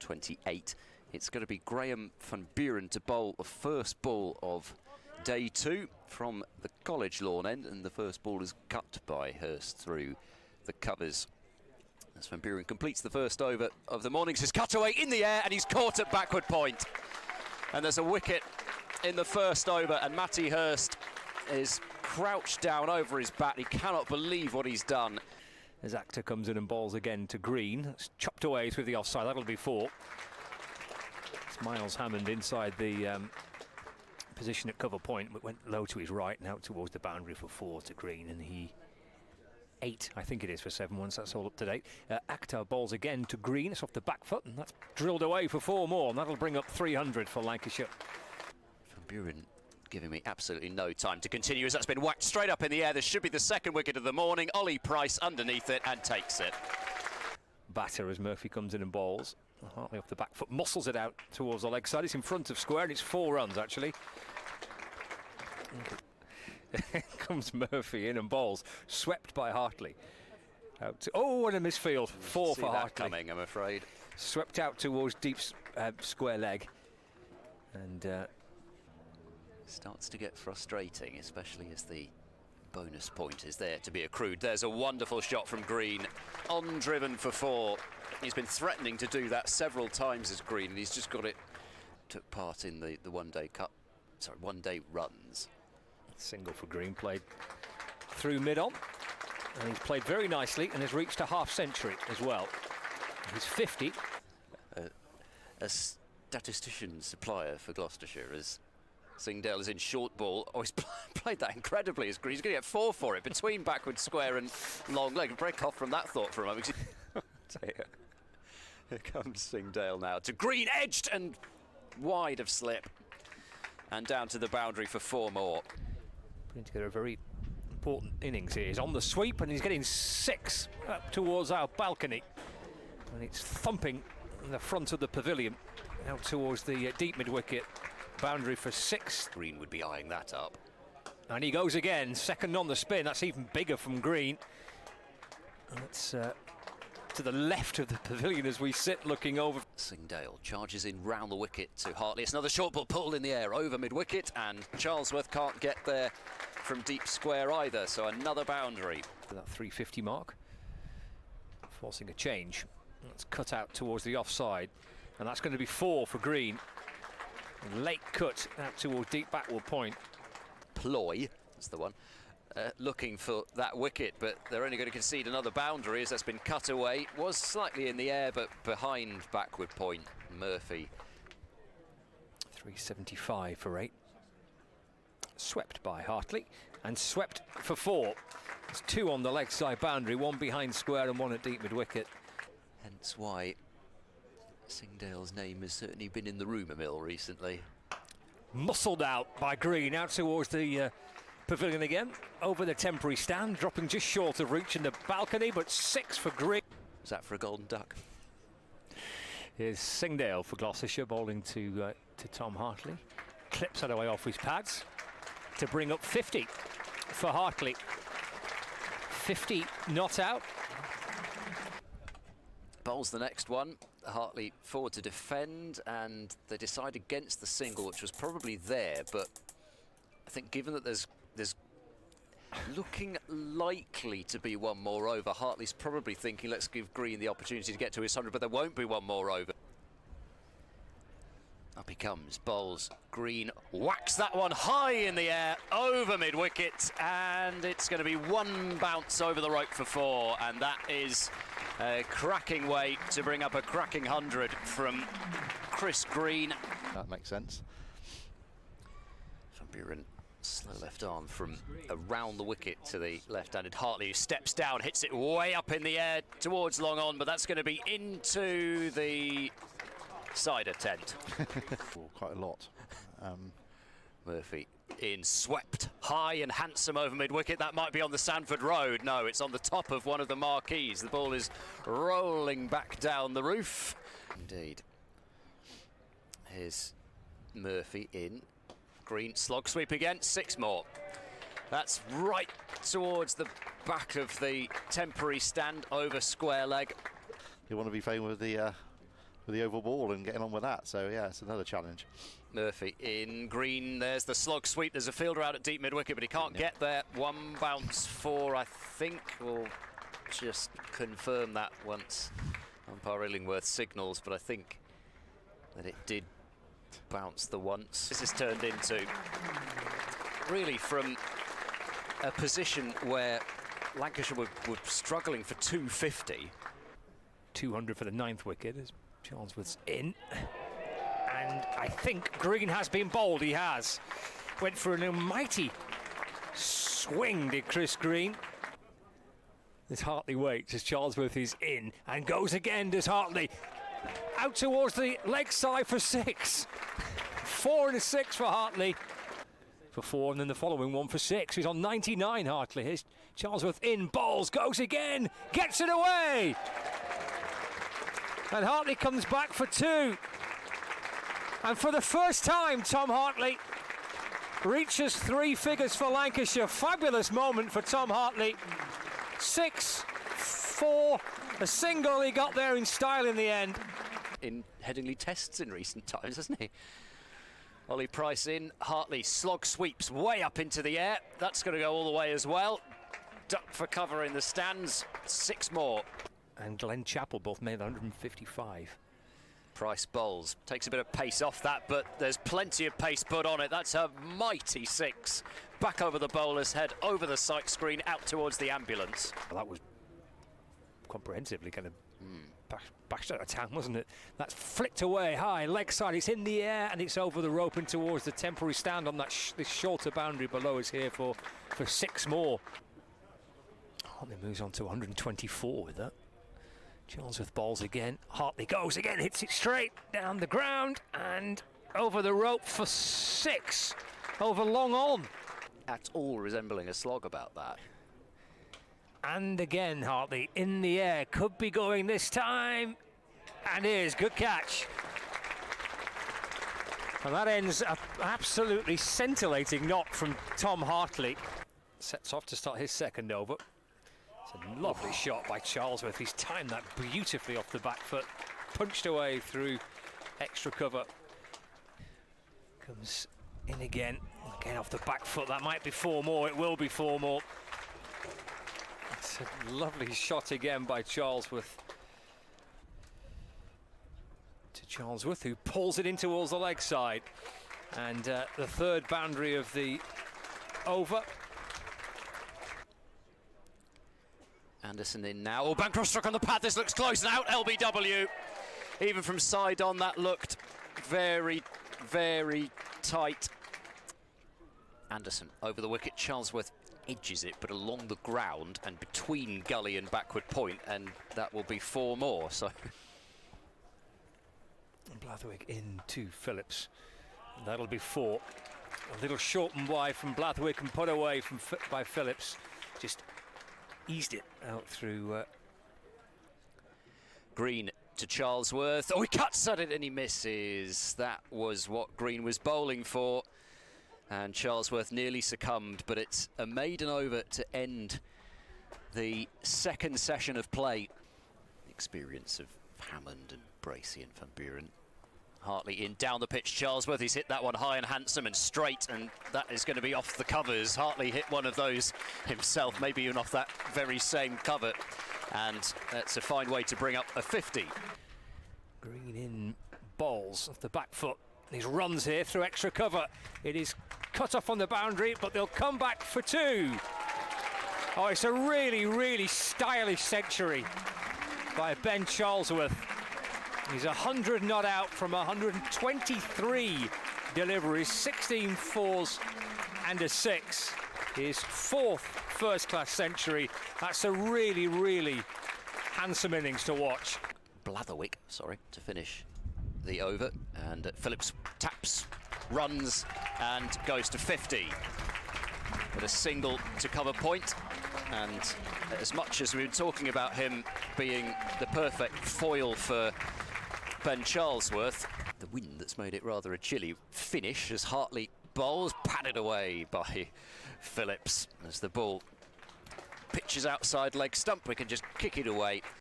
28. It's going to be Graham van Buren to bowl the first ball of day 2 from the college lawn end, and the first ball is cut by Hurst through the covers. As Van Buren completes the first over of the mornings, his cutaway in the air, and he's caught at backward point. And there's a wicket in the first over, and Matty Hurst is crouched down over his bat. He cannot believe what he's done. As Actor comes in and bowls again to Green. It's chopped away through the offside. That'll be 4. It's Miles Hammond inside the position at cover point, but went low to his right and out towards the boundary for 4 to Green, and he 8, I think it is, for 7 once that's all up to date. Akhtar bowls again to Green. It's off the back foot, and that's drilled away for 4 more, and that'll bring up 300 for Lancashire. Van Buren giving me absolutely no time to continue, as that's been whacked straight up in the air. This should be the second wicket of the morning. Ollie Price underneath it and takes it. Batter as Murphy comes in and bowls. Hartley off the back foot, muscles it out towards the leg side. It's in front of square, and it's 4 runs actually. Comes Murphy in and bowls, swept by Hartley. Out to, oh, and a misfield. 4 for Hartley. Coming, I'm afraid. Swept out towards deep square leg, and starts to get frustrating, especially as the bonus point is there to be accrued. There's a wonderful shot from Green, on driven for 4. He's been threatening to do that several times as Green, and he's just got it. Took part in the one-day one-day runs. Single for Green, played through mid-on, and he's played very nicely and has reached a half-century as well. He's 50. A statistician supplier for Gloucestershire, as Singdale is in short ball. Oh, he's played that incredibly as Green. He's going to get 4 for it between backward square and long leg. Break off from that thought for a moment. Here comes Singdale now to Green, edged and wide of slip, and down to the boundary for 4 more. Putting together a very important innings here. He's on the sweep and he's getting 6 up towards our balcony, and it's thumping in the front of the pavilion out towards the deep mid-wicket boundary for 6. Green would be eyeing that up, and he goes again, second on the spin. That's even bigger from Green. That's to the left of the pavilion as we sit looking over. Singdale charges in round the wicket to Hartley. It's another short ball pulled in the air over mid-wicket, and Charlesworth can't get there from deep square either, so another boundary. To that 350 mark, forcing a change. That's cut out towards the offside, and that's going to be 4 for Green. Late cut out towards deep backward point. Ploy, that's the one. Looking for that wicket, but they're only going to concede another boundary as that's been cut away. Was slightly in the air, but behind backward point. Murphy. 375 for 8. Swept by Hartley, and swept for 4. There's 2 on the leg side boundary, 1 behind square and 1 at deep mid-wicket. Hence why Singdale's name has certainly been in the rumour mill recently. Muscled out by Green, out towards the pavilion again, over the temporary stand, dropping just short of reach in the balcony, but 6 for Green. Was that for a golden duck? Here's Singdale for Gloucestershire, bowling to Tom Hartley. Clips that away off his pads to bring up 50 for Hartley. 50 not out. Bowls the next one. Hartley forward to defend, and they decide against the single, which was probably there, but I think given that there's looking likely to be 1 more over, Hartley's probably thinking, let's give Green the opportunity to get to his 100, but there won't be 1 more over. Up he comes, bowls. Green whacks that one high in the air over mid-wicket, and it's going to be 1 bounce over the rope for 4, and that is a cracking way to bring up a cracking 100 from Chris Green. That makes sense. Van Buren, slow left arm from around the wicket to the left-handed Hartley, who steps down, hits it way up in the air towards long on, but that's going to be into the cider tent. Quite a lot. Murphy in, swept high and handsome over mid-wicket. That might be on the Sanford Road. No, it's on the top of one of the marquees. The ball is rolling back down the roof. Indeed. Here's Murphy in. Green slog sweep again, 6 more. That's right towards the back of the temporary stand over square leg. You want to be playing with the with the oval ball and getting on with that. So yeah, it's another challenge. Murphy in green. There's the slog sweep. There's a fielder out at deep mid-wicket, but he can't get there. One bounce for, I think, we'll just confirm that once umpire Illingworth signals, but I think that it did bounce the once. This is turned into, really, from a position where Lancashire were struggling for 250. 200 for the 9th wicket as Charlesworth's in. And I think Green has been bowled. He has. Went for an almighty swing, did Chris Green. As Hartley waits as Charlesworth is in and goes again, does Hartley. Out towards the leg side for 6. 4 and a 6 for Hartley. For 4, and then the following one for 6. He's on 99, Hartley. Here's Charlesworth in, bowls, goes again, gets it away. And Hartley comes back for 2. And for the first time, Tom Hartley reaches 3 figures for Lancashire. Fabulous moment for Tom Hartley. 6, 4, a single. He got there in style in the end. In Headingley tests in recent times, hasn't he? Ollie Price in, Hartley slog sweeps way up into the air. That's going to go all the way as well. Duck for cover in the stands. 6 more. And Glenn Chappell both made 155. Price bowls, takes a bit of pace off that, but there's plenty of pace put on it. That's a mighty 6. Back over the bowler's head, over the sight screen, out towards the ambulance. Well, that was comprehensively kind of bashed out of town, wasn't it? That's flicked away high, leg side, it's in the air and it's over the rope and towards the temporary stand on that this shorter boundary below is here for 6 more. Hartley moves on to 124 with that. Charlesworth bowls again, Hartley goes again, hits it straight down the ground and over the rope for 6, over long on. At all resembling a slog about that. And again, Hartley in the air, could be going this time, and is, good catch. And that ends an absolutely scintillating knock from Tom Hartley. Sets off to start his 2nd over. It's a lovely shot by Charlesworth. He's timed that beautifully off the back foot, punched away through extra cover. Comes in again off the back foot. That might be 4 more, it will be 4 more. It's a lovely shot again by Charlesworth. To Charlesworth, who pulls it in towards the leg side. And the 3rd boundary of the over. Anderson in now. Oh, Bancroft struck on the pad. This looks close and out. LBW. Even from side on, that looked very, very tight. Anderson over the wicket. Charlesworth edges it, but along the ground and between gully and backward point, and that will be 4 more. So Blathwick in to Phillips. That'll be 4. A little short and wide from Blathwick and put away by Phillips. Just eased it out through. Green to Charlesworth. Oh, he cuts at it and he misses. That was what Green was bowling for. And Charlesworth nearly succumbed, but it's a maiden over to end the 2nd session of play. Experience of Hammond and Bracey and Van Buren. Hartley in down the pitch. Charlesworth, he's hit that one high and handsome and straight, and that is going to be off the covers. Hartley hit one of those himself, maybe even off that very same cover, and that's a fine way to bring up a 50. Green in bowls off the back foot. These runs here through extra cover. It is cut off on the boundary, but they'll come back for 2. Oh, it's a really, really stylish century by Ben Charlesworth. He's 100 not out from 123 deliveries, 16 fours and a 6. His 4th first-class century. That's a really, really handsome innings to watch. Blatherwick, sorry, to finish the over, and Phillips taps, runs and goes to 50 with a single to cover point. And as much as we've been talking about him being the perfect foil for Ben Charlesworth, the wind that's made it rather a chilly finish as Hartley bowls, padded away by Phillips as the ball pitches outside leg stump. We can just kick it away.